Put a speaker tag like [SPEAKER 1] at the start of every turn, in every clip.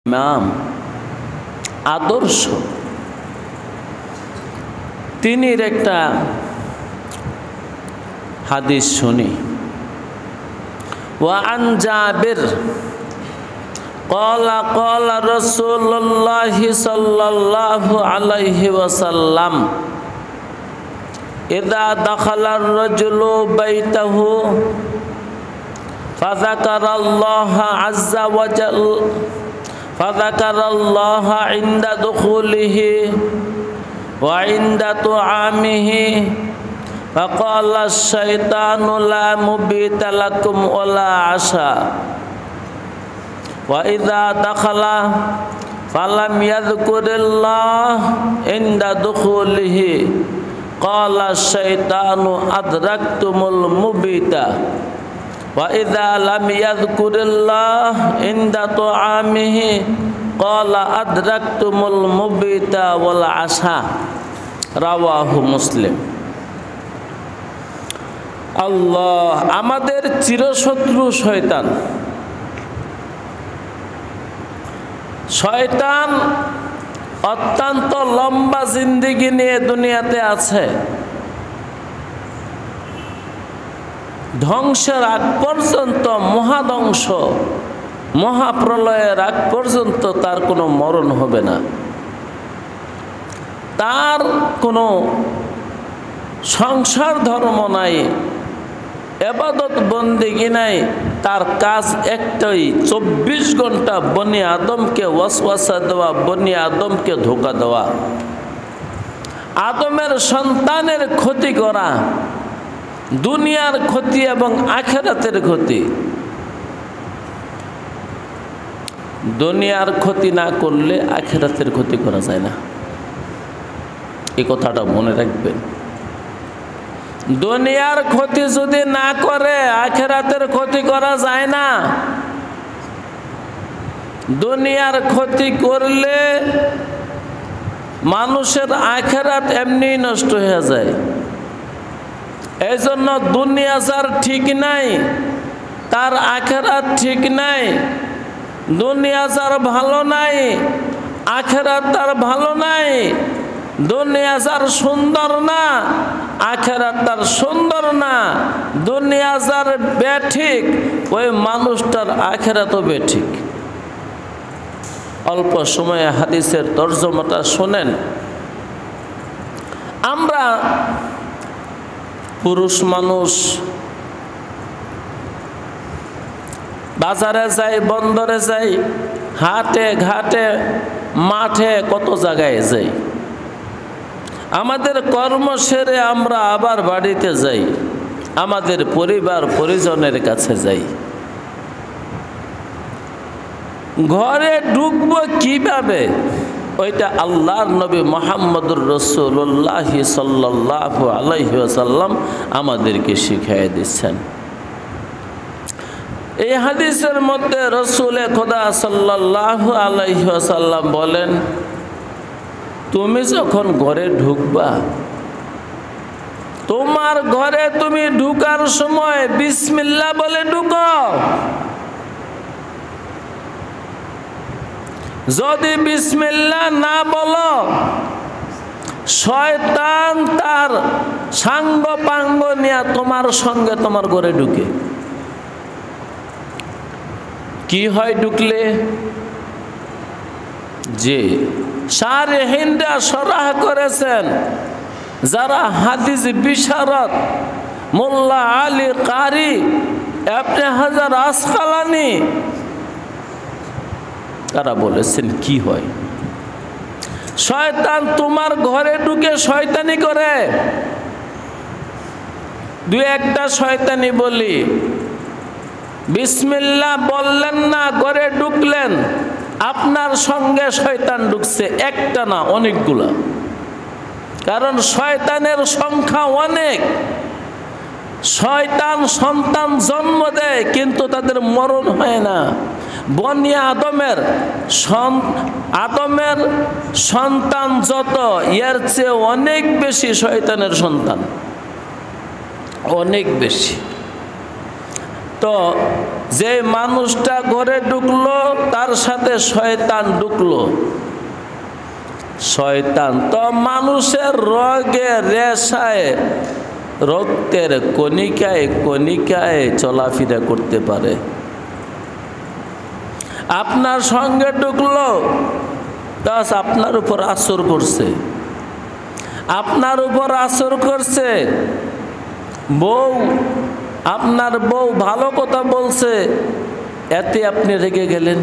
[SPEAKER 1] ইমাম আদর্শ তিনির একটা হাদিস শুনি। ওয়ান জাবির ক্বালা ক্বালা রাসূলুল্লাহ সাল্লাল্লাহু আলাইহি ওয়াসাল্লাম ইযা দাখালার রাজুলু বাইতাহু ফাযাকারাল্লাহা আযজা ওয়া জাল্লা ফাযাকারাল্লাহা ইনদা দুখুলিহি ওয়া ইনদা তুআমিহি ফাকালা আশ-শাইতানু লা মুবিতা লাকুম ওয়া লা আশা ওয়া ইযা দাখালা ফালাম ইয়াযকুরিল্লাহ ইনদা দুখুলিহি ক্বালা আশ-শাইতানু আদরাকতুমুল মুবিতা ওয়া ইযা লাম ইয়াযকুরিল্লাহ ইনদা তুআমিহি ক্বালা আদরাকতুমুল মুবিতা ওয়াল আশা। রাওয়াহু মুসলিম। আল্লাহ, আমাদের চিরশত্রু শয়তান। শয়তান অত্যন্ত লম্বা জিন্দেগি নিয়ে দুনিয়াতে আছে। ধ্বংসের আগ পর্যন্ত, মহাধ্বংস মহাপ্রলয়ের আগ পর্যন্ত তার কোনো মরণ হবে না, তার কোনো সংসার ধর্ম নাই, ইবাদত বন্দেগি নাই। তার কাজ একটাই, 24 ঘন্টা বনি আদমকে ওয়াসওয়াসা দেওয়া, বনি আদমকে ধোঁকা দেওয়া, আদমের সন্তানের ক্ষতি করা, দুনিয়ার ক্ষতি এবং আখিরাতের ক্ষতি। দুনিয়ার ক্ষতি না করলে আখিরাতের ক্ষতি করা যায় না, এই কথাটা মনে রাখবেন। দুনিয়ার ক্ষতি যদি না করে আখিরাতের ক্ষতি করা যায় না। দুনিয়ার ক্ষতি করলে মানুষের আখিরাত এমনি নষ্ট হয়ে যায়। এই জন্য দুনিয়া যার ঠিক নাই তার আখিরাত ঠিক নাই। দুনিয়া যার ভালো নাই আখিরাত তার ভালো নাই। দুনিয়া যার সুন্দর না আখিরাত তার সুন্দর না। দুনিয়া যার বেঠিক ওই মানুষটার আখিরাতও বেঠিক। অল্প সময়ে হাদিসের তরজমাটা শোনেন। আমরা পুরুষ মানুষ বাজারে যাই, বন্দরে যাই, হাটে ঘাটে মাঠে, কত জায়গায় যাই। আমাদের কর্ম সেরে আমরা আবার বাড়িতে যাই, আমাদের পরিবার পরিজনের কাছে যাই। ঘরে ঢুকবো কিভাবে ওইটা আল্লাহর নবী মুহাম্মদুর রাসূলুল্লাহ সাল্লাল্লাহু আলাইহি ওয়াসাল্লাম আমাদেরকে শিখিয়ে দিচ্ছেন। এই হাদিসের মধ্যে রাসূলে খোদা সাল্লাল্লাহু আলাইহি ওয়াসাল্লাম বলেন, তুমি যখন ঘরে ঢুকবা, তোমার ঘরে তুমি ঢুকার সময় বিসমিল্লাহ বলে ঢুকো। যদি বিসমিল্লাহ না বলো, শয়তান তার সাঙ্গ পাঙ্গ নিয়ে তোমার সঙ্গে তোমার ঘরে ঢুকে। কি হয় ঢুকলে? যে শারহিনরা শরহ করেছেন, যারা হাদিস বিশারদ, মোল্লা আলী কারি, ইবনে হাজার আসকালানি, তারা বলেছেন কি হয়। শয়তান তোমার ঘরে ঢুকে শয়তানি করে। দুই একটা শয়তানি বলি, বিসমিল্লাহ বললেন না, ঘরে ঢুকলেন, আপনার সঙ্গে শয়তান ঢুকছে, একটা না অনেকগুলা। কারণ শয়তানের সংখ্যা অনেক। শয়তান সন্তান জন্ম দেয় কিন্তু তাদের মরণ হয় না। বনি আদমের সন্তান যত, এর চেয়ে অনেক বেশি শয়তানের সন্তান, অনেক বেশি। তো যে মানুষটা ঘরে ঢুকলো তার সাথে শয়তান ঢুকলো। শয়তান তো মানুষের রগে রেশায় রক্তের কণিকায় কণিকায় চলাফেরা করতে পারে। আপনার সঙ্গে ঢুকলো, তাস আপনার উপর আসর করছে, আপনার উপর আসর করছে। বউ, আপনার বউ ভালো কথা বলছে, এতে আপনি রেগে গেলেন,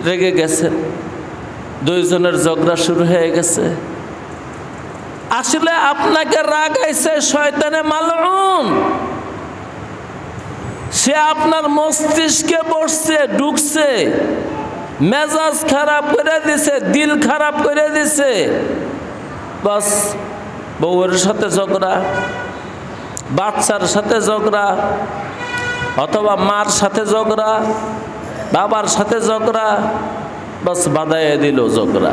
[SPEAKER 1] রেগে গেছেন, দুইজনের ঝগড়া শুরু হয়ে গেছে। আসলে আপনাকে রাগাইছে শয়তানে মালউন। সে আপনার মস্তিষ্কে বসছে, ঢুকছে, মেজাজ খারাপ করে দিছে, দিল খারাপ করে দিছে। বাস বউয়ের সাথে ঝগড়া, বাচ্চার সাথে ঝগড়া, অথবা মার সাথে ঝগড়া, বাবার সাথে ঝগড়া, বাস বাধাইয়া দিল ঝগড়া।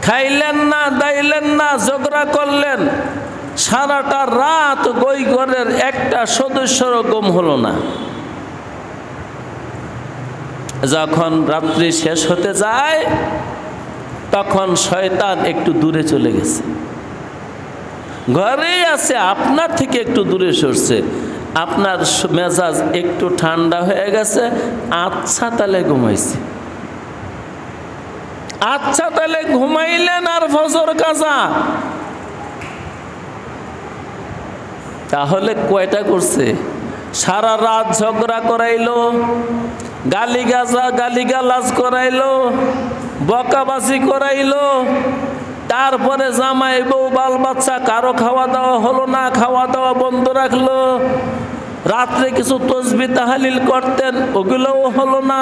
[SPEAKER 1] খাইলেন না, দাইলেন না, ঝগড়া করলেন, সারাটা রাত ওই ঘরের একটা সদস্যরও ঘুম হলো না। যখন রাত্রি শেষ হতে যায় তখন শয়তান একটু দূরে চলে গেছে, ঘরেই আছে, আপনার থেকে একটু দূরে সরছে। আপনার মেজাজ একটু ঠান্ডা হয়ে গেছে, আচ্ছা তাহলে ঘুমাইছে, আচ্ছা তাহলে ঘুমাইলেন আর ফজর কাজা। তাহলে কয়টা করছে? সারা রাত ঝগড়া করাইলো, গালিগালাজ করাইলো, বকাবাজি করাইলো, তারপরে জামাই বউ বাল বাচ্চা কারো খাওয়া দাওয়া হলো না, খাওয়া দাওয়া বন্ধ রাখলো। রাত্রে কিছু তসবিহ তাহলিল করতেন, ওগুলোও হলো না।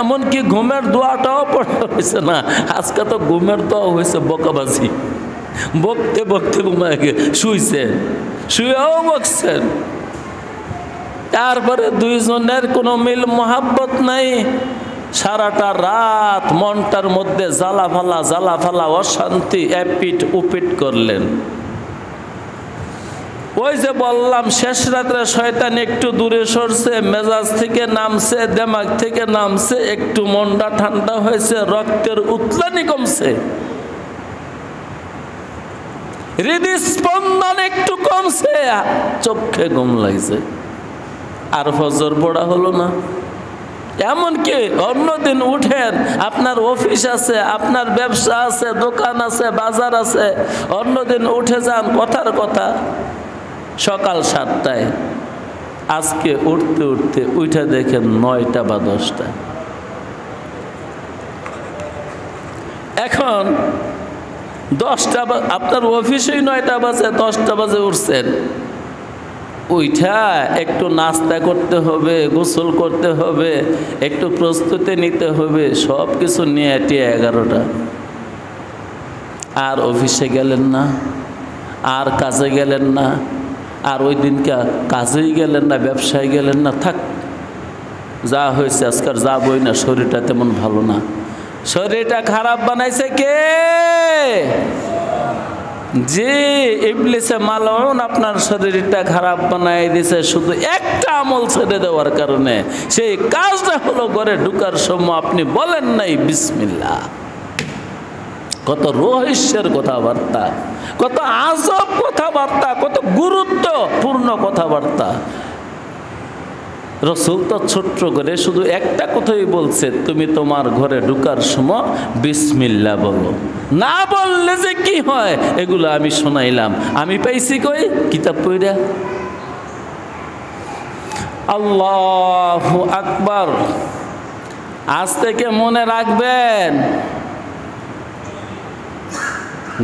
[SPEAKER 1] এমনকি ঘুমের দোয়াটাও পড়া হয়েছে না। আজকে তো ঘুমের দোয়া হয়েছে বকাবাজি, বকতে বকতে ঘুমায় শুইছেন, শুয়েও বকছেন। তারপরে দুইজনের কোনো মিল মোহাব্বত নাই। সারাটা রাত মনটার মধ্যে জ্বালা ফালা অশান্তি এপিট উপিট করলেন। ওই যে বললাম শেষ রাত্রে শয়তান একটু দূরে সরছে, মেজাজ থেকে নামছে, দেমাগ থেকে নামছে, একটু মনটা ঠান্ডা হয়েছে, রক্তের উতলানি কমছে, হৃদস্পন্দন একটু কমছে, চোখে ঘুম লাগছে, আর ফজর পড়া হলো না। এমনকি অন্যদিন উঠেন, আপনার অফিস আছে, আপনার ব্যবসা আছে, দোকান আছে, বাজার আছে, অন্যদিন উঠে যান কথার কথা সকাল 7টায়, আজকে উঠতে উঠতে উঠে দেখেন 9টা বা 10টা। এখন 10টা, আপনার অফিসেই 9টা বাজে, 10টা বাজে উঠছেন, উঠা একটু নাস্তা করতে হবে, গোসল করতে হবে, একটু প্রস্তুতি নিতে হবে, সব কিছু নিয়ে টিয়ে 11টা। আর অফিসে গেলেন না, আর কাজে গেলেন না, আর ওই দিনকে কাজেই গেলেন না, ব্যবসায় গেলেন না, থাক যা হয়েছে আজকাল যাবই না, শরীরটা তেমন ভালো না। শরীরটা খারাপ বানাইছে কে? যে ইবলিসে মালউন আপনার শরীরটা খারাপ বানাই দিয়েছে শুধু একটা আমল ছেড়ে দেওয়ার কারণে। সেই কাজটা হলো ঘরে ঢুকার সময় আপনি বলেন নাই বিসমিল্লাহ। কত রহস্যের কথাবার্তা, কত আজব কথাবার্তা, কত গুরুত্বপূর্ণ কথাবার্তা। রসুল তো ছোট্ট করে শুধু একটা কথাই বলছে, তুমি তোমার ঘরে ঢুকার সময় বিসমিল্লাহ বলো। না বললে যে কি হয় এগুলো আমি শোনাইলাম, আমি পাইছি কই? কিতাব পড়া। আল্লাহু আকবার। আজ থেকে মনে রাখবেন,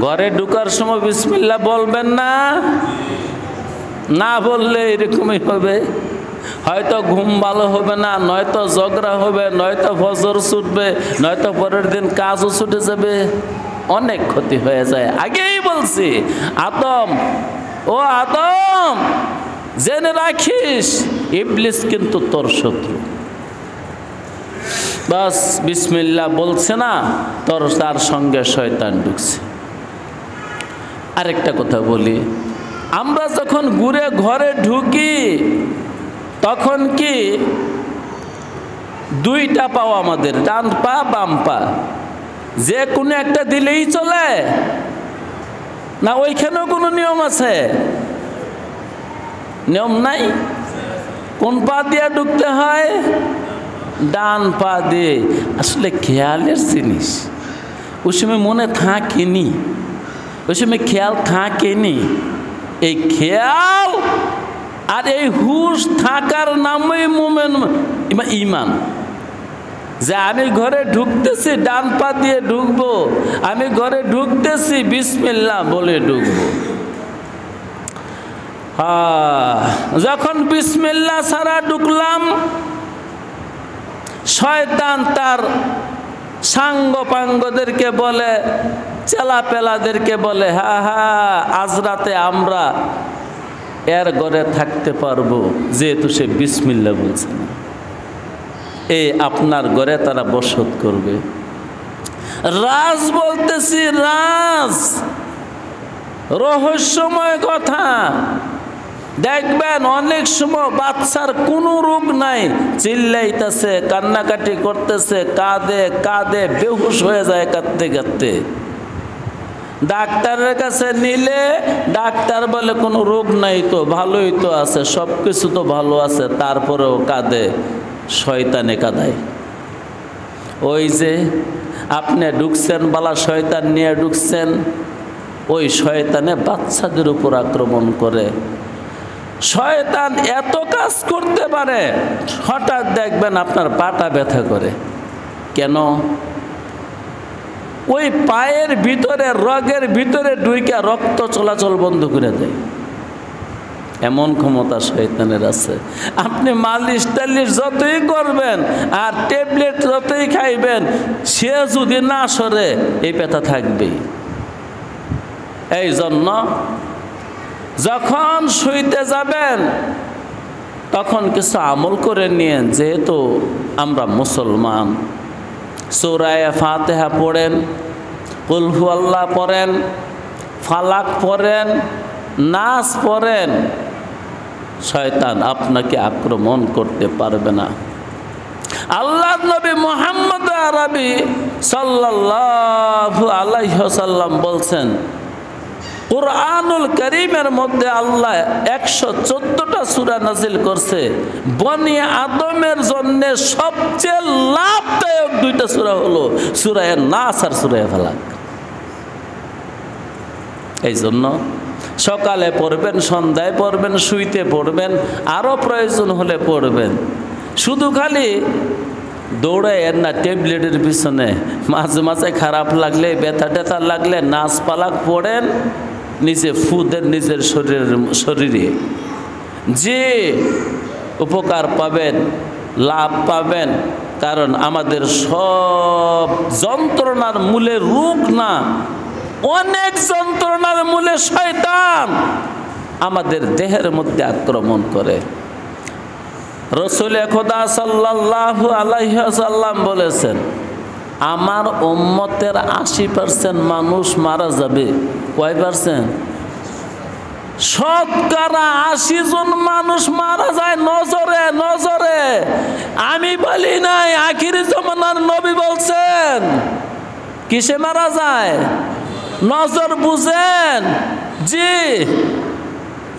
[SPEAKER 1] ঘরে ঢুকার সময় বিসমিল্লাহ বলবেন না। না বললে এরকমই হবে, হয়তো ঘুম ভালো হবে না, নয়তো ঝগড়া হবে, নয়তো ফজর ছুটবে, নয়তো পরের দিন কাজও ছুটে যাবে, অনেক ক্ষতি হয়ে যায়। আগেই বলছি, আদম, ও আদম, জেনে রাখিস ইবলিস কিন্তু তোর শত্রু। বাস বিসমিল্লাহ বলছে না, তার সঙ্গে শয়তান ঢুকছে। আরেকটা কথা বলি, আমরা যখন ঘুরে ঘরে ঢুকি তখন কি দুইটা পাও আমাদের, ডান পা বাম পা, যে কোনো একটা দিলেই চলে না? ওইখানেও কোনো নিয়ম আছে? নিয়ম নাই। কোন পা দিয়ে ঢুকতে হয়? ডান পা দিয়ে। আসলে খেয়ালের জিনিস, ওই সময় মনে থাকেনি, ওই সময় খেয়াল থাকেনি। এই খেয়াল আর এই হুশ থাকার নামই ইমান। যে আমি ঘরে ঢুকতেছি ডান পা দিয়ে ঢুকবো, আমি ঘরে ঢুকতেছি বিসমিল্লাহ বলে ঢুকবো। যখন বিসমিল্লাহ ছাড়া ঢুকলাম, শয়তান তার সাঙ্গ পাঙ্গদেরকে বলে, চেলা পেলাদেরকে বলে, হা হা আজ রাতে আমরা এর ঘরে থাকতে পারবো যেহেতু সে বিসমিল্লাহ বলছে না। এই আপনার ঘরে তারা বসত করবে। রাজ বলতেছি, রাজ, রহস্যময় কথা। দেখবেন অনেক সময় বাচ্চার কোনো রোগ নাই, চিল্লাইতেছে, কান্নাকাটি করতেছে, কাঁদে কাঁদে বেহুশ হয়ে যায় কাঁদতে কাঁদতে। ডাক্তারের কাছে নিলে ডাক্তার বলে কোনো রোগ নাই তো, ভালোই তো আছে, সব কিছু তো ভালো আছে, তারপরেও কাঁদে, শয়তানে কাঁদায়। ওই যে আপনি ঢুকছেন বালা শয়তান নিয়ে ঢুকছেন, ওই শয়তানে বাচ্চাদের উপর আক্রমণ করে। শয়তান এত কাজ করতে পারে, হঠাৎ দেখবেন আপনার পাটা ব্যথা করে। কেন? ওই পায়ের ভিতরে, রগের ভিতরে ঢুকে রক্ত চলাচল বন্ধ করে দেয়। এমন ক্ষমতা শয়তানের আছে। আপনি মালিশ টালিশ যতই করবেন আর ট্যাবলেট যতই খাইবেন, সে যদি না সরে এই ব্যথা থাকবেই। এই জন্য যখন শুইতে যাবেন তখন কিছু আমল করে নিয়েন। যেহেতু আমরা মুসলমান, সূরা ফাতিহা পড়েন, কুল হুয়াল্লাহ পড়েন, ফালাক পড়েন, নাস পড়েন, শয়তান আপনাকে আক্রমণ করতে পারবে না। আল্লাহর নবী মুহাম্মদ আরবি সাল্লাল্লাহু আলাইহি ওয়াসাল্লাম বলছেন, কুরআনুল কারীমের মধ্যে আল্লাহ 114টা সূরা নাজিল করছে। বনি আদমের জন্য সবচেয়ে লাভদায়ক দুইটা সূরা হলো সূরা নাস আর সূরা ফালাক। এই জন্য সকালে পড়বেন, সন্ধ্যায় পড়বেন, শুইতে পড়বেন, আরও প্রয়োজন হলে পড়বেন। শুধু খালি দৌড়ায় না ট্যাবলেটের পিছনে। মাঝে মাঝে খারাপ লাগলে, ব্যথা ট্যাথা লাগলে নাচ পালাক পড়েন, নিজে ফুদেন নিজের শরীরে। যে উপকার পাবেন, লাভ পাবেন। কারণ আমাদের সব যন্ত্রণার মূলে রোগ না, অনেক যন্ত্রণার মূলে শয়তান আমাদের দেহের মধ্যে আক্রমণ করে। রাসূল খোদা সাল্লাল্লাহু আলাইহি ওয়াসাল্লাম বলেছেন, আমার উম্মতের 80% মানুষ মারা যাবে। কয় পার্সেন্ট? শতকরা 80 জন মানুষ মারা যায় নজরে নজরে। আমি বলি নাই, আখিরি জামানার নবী বলছেন। কিসে মারা যায়? নজর বুঝেন? জি,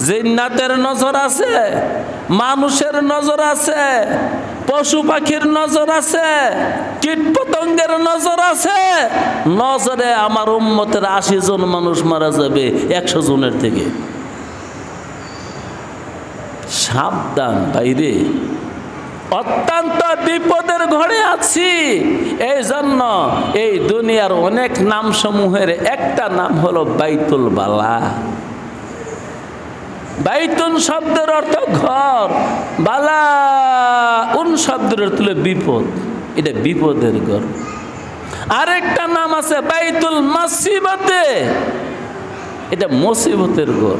[SPEAKER 1] জিন্নাতের নজর আছে, মানুষের নজর আছে, পশু পাখির নজর আছে, কীট পতঙ্গের নজর আছে। নজরে আমার উম্মতের 80 জন মানুষ মারা যাবে 100 জনের থেকে। সাবধান বাইরে, অত্যন্ত বিপদের ঘরে আছি। এই জন্য এই দুনিয়ার অনেক নাম সমূহের একটা নাম হলো বাইতুল বালা। বাইতুন শব্দের অর্থ ঘর, বালা উন শব্দের অর্থ বিপদ। এটা বিপদের ঘর। আরেকটা নাম আছে বাইতুল মাসিবাতে, এটা মুসিবতের ঘর।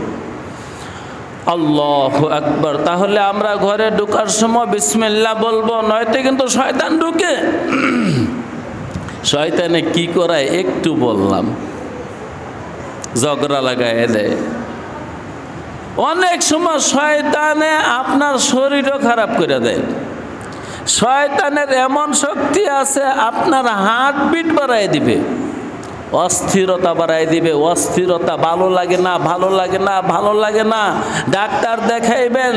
[SPEAKER 1] আল্লাহু আকবার। তাহলে আমরা ঘরে ঢোকার সময় বিসমিল্লাহ বলবো, নয়তো কিন্তু শয়তান ঢুকে। শয়তানে কি করায় একটু বললাম, ঝগড়া লাগায় দেয়। অনেক সময় শয়তানে আপনার শরীরও খারাপ করে দেয়। শয়তানের এমন শক্তি আছে আপনার হার্টবিট বাড়াই দিবে, অস্থিরতা বাড়াই দিবে, অস্থিরতা, ভালো লাগে না, ভালো লাগে না, ভালো লাগে না। ডাক্তার দেখাইবেন,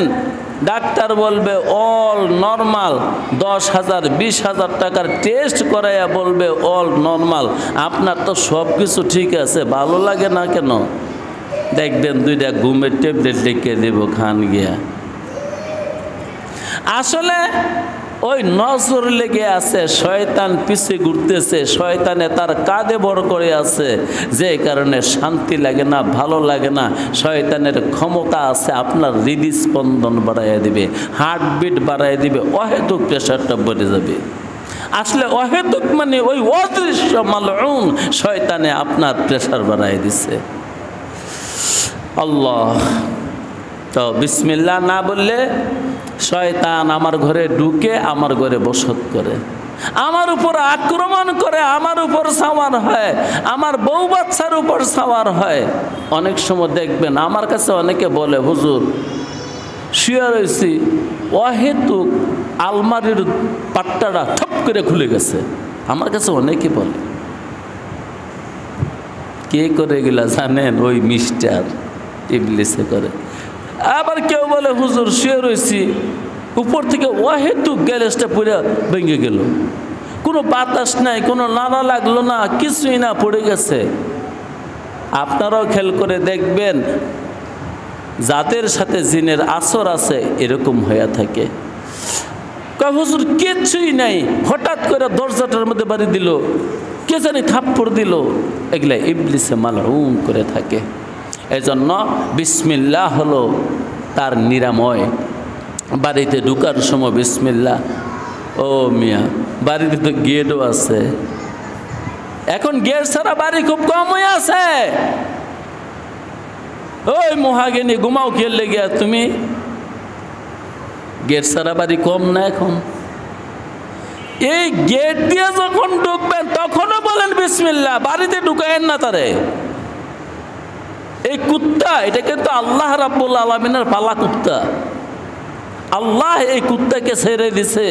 [SPEAKER 1] ডাক্তার বলবে অল নর্মাল, 10,000 20,000 টাকার টেস্ট করাইয়া বলবে অল নর্মাল। আপনার তো সব কিছু ঠিক আছে, ভালো লাগে না কেন? দেখবেন 2টা ঘুমের ট্যাবলেট লিখে দেব, খান গিয়া। আসলে ওই নজর লেগে আছে, শয়তান পিছে ঘুরতেছে, শয়তানে তার কাঁধে বড় করে আছে, যে কারণে শান্তি লাগে না, ভালো লাগে না। শয়তানের ক্ষমতা আছে আপনার হৃদস্পন্দন বাড়াইয়া দিবে, হার্টবিট বাড়াইয়া দিবে, অহেতুক প্রেশারটা বেড়ে যাবে। আসলে অহেতুক মানে ওই অদৃশ্য মালউন শয়তানে আপনার প্রেশার বাড়াই দিছে। আল্লাহ, তো বিসমিল্লাহ না বললে শয়তান আমার ঘরে ঢুকে আমার ঘরে বসত করে, আমার উপর আক্রমণ করে, আমার উপর সাওয়ার হয়, আমার বউ বাচ্চার উপর সাওয়ার হয়। অনেক সময় দেখবেন আমার কাছে অনেকে বলে, হুজুর শুয়ে রয়েছি, অহেতুক আলমারির পাট্টাটা ঠপ করে খুলে গেছে। আমার কাছে অনেকে বলে। কে করে গেলা জানেন? ওই মিস্টার ইবলিসে করে। আবার কেউ বলে, হুজুর শুয়ে রয়েছি, উপর থেকে অহেতুক গ্যারেজটা পুরো ভেঙে গেল, কোনো বাতাস নাই, কোনো নাড়া লাগলো না, কিছুই না, পড়ে গেছে। আপনারাও খেয়াল করে দেখবেন, যাদের সাথে জিনের আসর আছে এরকম হয়ে থাকে। হুজুর কিচ্ছুই নাই, হঠাৎ করে দরজাটার মধ্যে বাড়ি দিল, কে জানি থাপ্পড় দিল। এগুলা ইবলিসে মালউন করে থাকে। এজন্য বিসমিল্লাহ হলো তার নিরাময়। বাড়িতে ঢুকার সময় বিসমিল্লাহ। ও মিয়া, বাড়িতে তো গেটও আছে, এখন গেট ছাড়া বাড়ি খুব কম হয়ে আছে। ওই মহাগিনী, ঘুমাও খেললে গিয়া তুমি, গেট ছাড়া বাড়ি কম না এখন? এই গেট দিয়ে যখন ঢুকবেন তখনও বলেন বিসমিল্লাহ, বাড়িতে ঢুকায়েন না তারে। এই কুত্তা, এটা কিন্তু আল্লাহ রাব্বুল আলামিনের পালা কুত্তা। আল্লাহ এই কুত্তাকে ছেড়ে দিছে,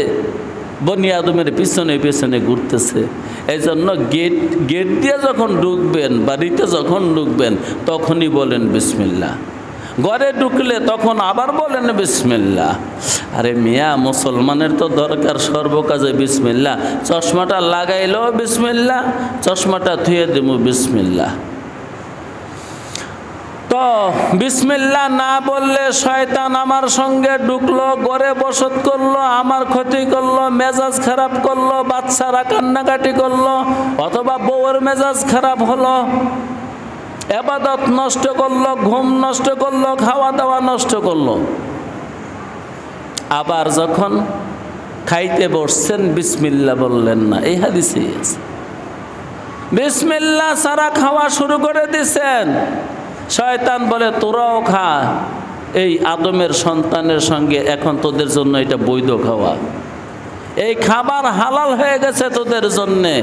[SPEAKER 1] বনি আদমের পিছনে পিছনে ঘুরতেছে। এই জন্য গেট দিয়ে যখন ঢুকবেন, বাড়িতে যখন ঢুকবেন তখনই বলেন বিসমিল্লাহ। ঘরে ঢুকলে তখন আবার বলেন বিসমিল্লাহ। আরে মিয়া, মুসলমানের তো দরকার সর্বকাজে বিসমিল্লাহ। চশমাটা লাগাইলেও বিসমিল্লাহ, চশমাটা ধুয়ে দেব বিসমিল্লাহ। তো বিসমিল্লাহ না বললে শয়তান আমার সঙ্গে ঢুকলো, ঘরে বসত করলো, আমার ক্ষতি করলো, মেজাজ খারাপ করলো, বাচ্চারা কান্নাকাটি করলো, অথবা বউয়ের মেজাজ খারাপ হলো, ইবাদত নষ্ট করলো, ঘুম নষ্ট করলো, খাওয়া দাওয়া নষ্ট করলো। আবার যখন খাইতে বসছেন বিসমিল্লাহ বললেন না, এই হাদিসেই আছে। বিসমিল্লাহ ছাড়া খাওয়া শুরু করে দিছেন, শয়তান বলে তোরাও খা, এই আদমের সন্তানের সঙ্গে এখন তোদের জন্য এটা বৈধ খাওয়া, এই খাবার হালাল হয়ে গেছে তোদের জন্যে।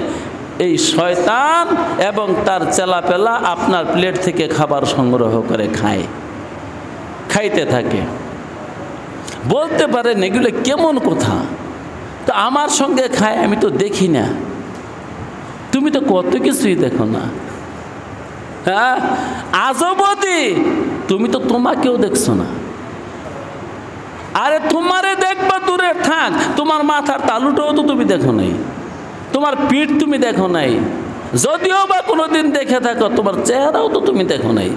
[SPEAKER 1] এই শয়তান এবং তার চেলাপেলা আপনার প্লেট থেকে খাবার সংগ্রহ করে খায়, খাইতে থাকে। বলতে পারেন এগুলো কেমন কথা? তো আমার সঙ্গে খায়, আমি তো দেখি না, তুমি তো কত কিছুই দেখো না। হ্যাঁ, আজবদি, তুমি তো তোমাকেও দেখছো না। আরে তোমারে দেখবা দূরে থাক, তোমার মাথার তালুটাও তো তুমি দেখো নাই, তোমার পিঠ তুমি দেখো নাই। যদিও বা কোনোদিন দেখে থাকো, তোমার চেহারাও তো তুমি দেখো নাই।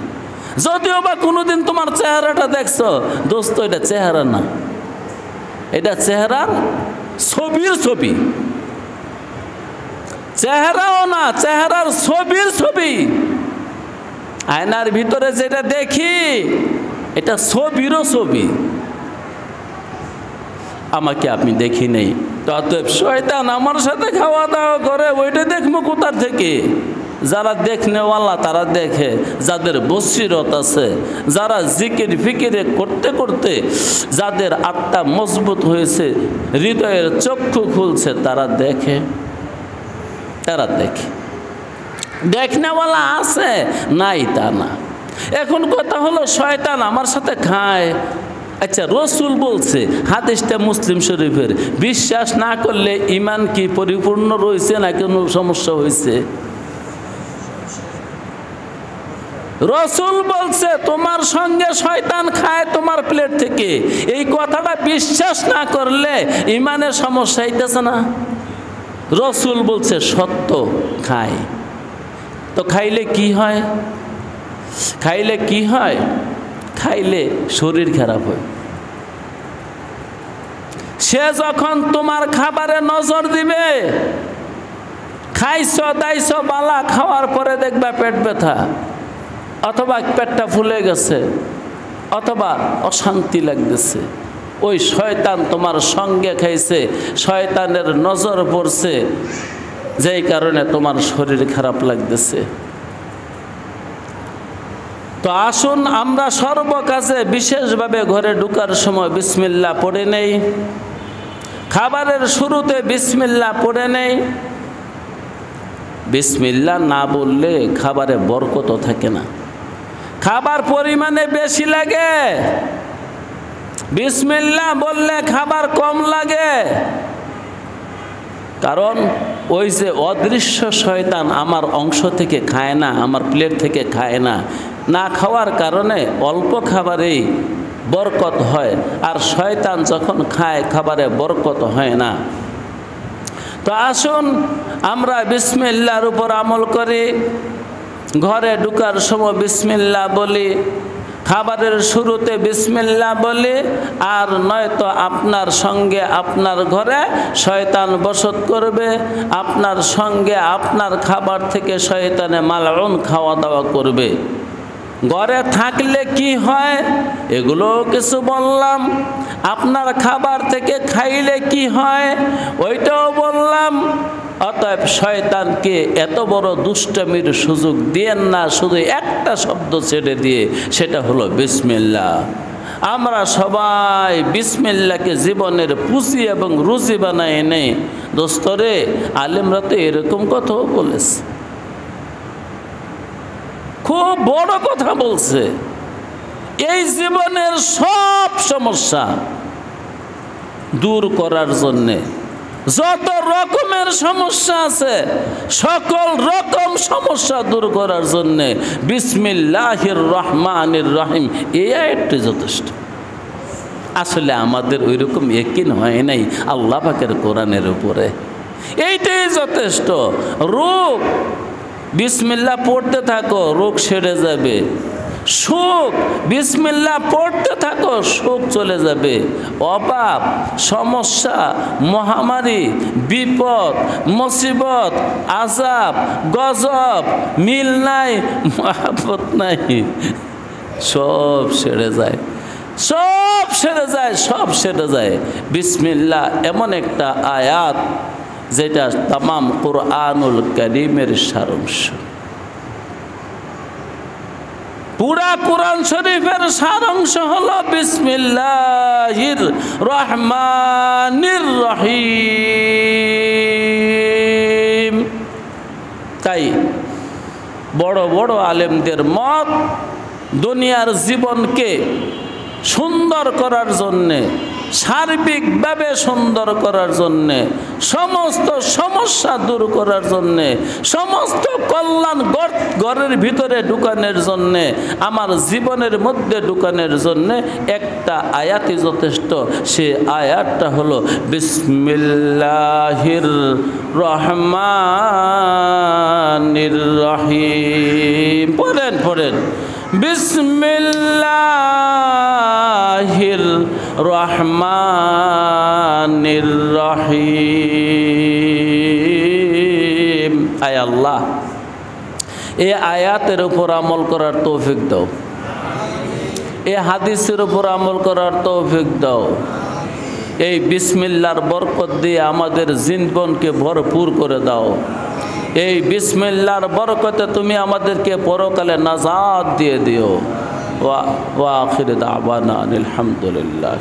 [SPEAKER 1] যদিও বা কোনোদিন তোমার চেহারাটা দেখছো, দোস্ত এটা চেহারা না, এটা চেহারার ছবির ছবি। চেহারাও না, চেহারার ছবির ছবি। আয়নার ভিতরে যেটা দেখি এটা ছবিরও ছবি, আমাকে আপনি দেখি নেই। অতএব শয়তান আমার সাথে খাওয়া দাওয়া করে, ওইটা দেখবো কোথা থেকে? যারা দেখনেওয়ালা তারা দেখে, যাদের বসিরত আছে, যারা জিকির ফিকিরে করতে করতে যাদের আত্মা মজবুত হয়েছে, হৃদয়ের চক্ষু খুলছে, তারা দেখে, তারা দেখে। দেখনেওয়ালা আছে নাই তা না, এখন কথা হলো শয়তান আমার সাথে খায়। আচ্ছা, রসুল বলছে, হাদিসটা মুসলিম শরীফের, বিশ্বাস না করলে ঈমান কি পরিপূর্ণ রয়েছে না কোনো সমস্যা হয়েছে? রসুল বলছে তোমার সঙ্গে শয়তান খায় তোমার প্লেট থেকে, এই কথাটা বিশ্বাস না করলে ঈমানের সমস্যা হইতেছে না? রসুল বলছে সত্য, খায়। তো খাইলে কি হয়? খাইলে কি হয়? খাইলে শরীর খারাপ হয়। সে যখন তোমার খাবারে নজর দিবে, খাইছ দাইছ বালা, খাওয়ার পরে দেখবা পেট ব্যথা, অথবা পেটটা ফুলে গেছে, অথবা অশান্তি লাগতেছে, ওই শয়তান তোমার সঙ্গে খাইছে, শয়তানের নজর পড়ছে, যেই কারণে তোমার শরীর খারাপ লাগতেছে। তো আসুন আমরা সর্বকাজে বিশেষভাবে ঘরে ঢোকার সময় বিসমিল্লাহ পড়ে নেই, খাবারের শুরুতে বিসমিল্লাহ পড়ে নেই। বিসমিল্লাহ না বললে খাবারে বরকত থাকে না, খাবার পরিমাণে বেশি লাগে। বিসমিল্লাহ বললে খাবার কম লাগে, কারণ ওই যে অদৃশ্য শয়তান আমার অংশ থেকে খায় না, আমার প্লেট থেকে খায় না। না খাওয়ার কারণে অল্প খাবারেই বরকত হয়, আর শয়তান যখন খায় খাবারে বরকত হয় না। তো আসুন আমরা বিসমিল্লাহর উপর আমল করি, ঘরে ঢোকার সময় বিসমিল্লাহ বলি, খাবারের শুরুতে বিসমিল্লাহ বলি, আর নয়তো আপনার সঙ্গে আপনার ঘরে শয়তান বসত করবে, আপনার সঙ্গে আপনার খাবার থেকে শয়তানে মালউন খাওয়া দাওয়া করবে। ঘরে থাকলে কি হয় এগুলো কিছু বললাম, আপনার খাবার থেকে খাইলে কি হয় ওইটাও বললাম। অতএব শয়তানকে এত বড় দুষ্টমির সুযোগ দিয়েন না, শুধু একটা শব্দ ছেড়ে দিয়ে, সেটা হলো বিসমিল্লাহ। আমরা সবাই বিসমিল্লাহকে জীবনের পুঁজি এবং রুজি বানায় নেই। দোস্তরে, আলেমরা তো এরকম কথাও বলেছে, খুব বড় কথা বলছে। এই জীবনের সব সমস্যা দূর করার জন্যে, যত রকমের সমস্যা আছে সকল রকম সমস্যা দূর করার জন্যে বিসমিল্লাহির রহমানির রহিম এই আয়াতটি যথেষ্ট। আসলে আমাদের ওই রকম ইয়াকিন হয় নাই আল্লাহ পাকের কোরআনের উপরে, এইটাই যথেষ্ট। রোগ বিসমিল্লাহ পড়তে থাকো, রোগ সেরে যাবে। সুখ বিসমিল্লাহ পড়তে থাকো, সুখ চলে যাবে। অভাব, সমস্যা, মহামারী, বিপদ, মুসিবত, আযাব, গজব, মিল নাই, মহব্বত নাই, সব সেরে যায়, সব সেরে যায়, সব সেরে যায়। বিসমিল্লাহ এমন একটা আয়াত যেটা তামাম কুরআনুল কারীমের সারাংশ। পুরা কুরআন শরীফের সারাংশ হলো বিসমিল্লাহির রহমানির রহিম। তাই বড় বড় আলেমদের মত, দুনিয়ার জীবনকে সুন্দর করার জন্যে, সার্বিকভাবে সুন্দর করার জন্যে, সমস্ত সমস্যা দূর করার জন্যে, সমস্ত কল্যাণ ঘরের ভিতরে ঢুকানোর জন্যে, আমার জীবনের মধ্যে ঢুকানোর জন্যে একটা আয়াতই যথেষ্ট। সে আয়াতটা হলো বিসমিল্লাহির রহমানির রহিম। পড়েন পড়েন, বিসমিল্লাহির রহমানির রহিম। আয় আল্লাহ, এই আয়াতের উপর আমল করার তৌফিক দাও, এই হাদিসের উপর আমল করার তৌফিক দাও। এই বিসমিল্লাহর বরকত দিয়ে আমাদের জীবনকে ভরপুর করে দাও। এই বিসমিল্লাহর বরকতে তুমি আমাদেরকে পরকালে নাজাত দিয়ে দিও। ওয়া আখির দাওয়ানা আলহামদুলিল্লাহ।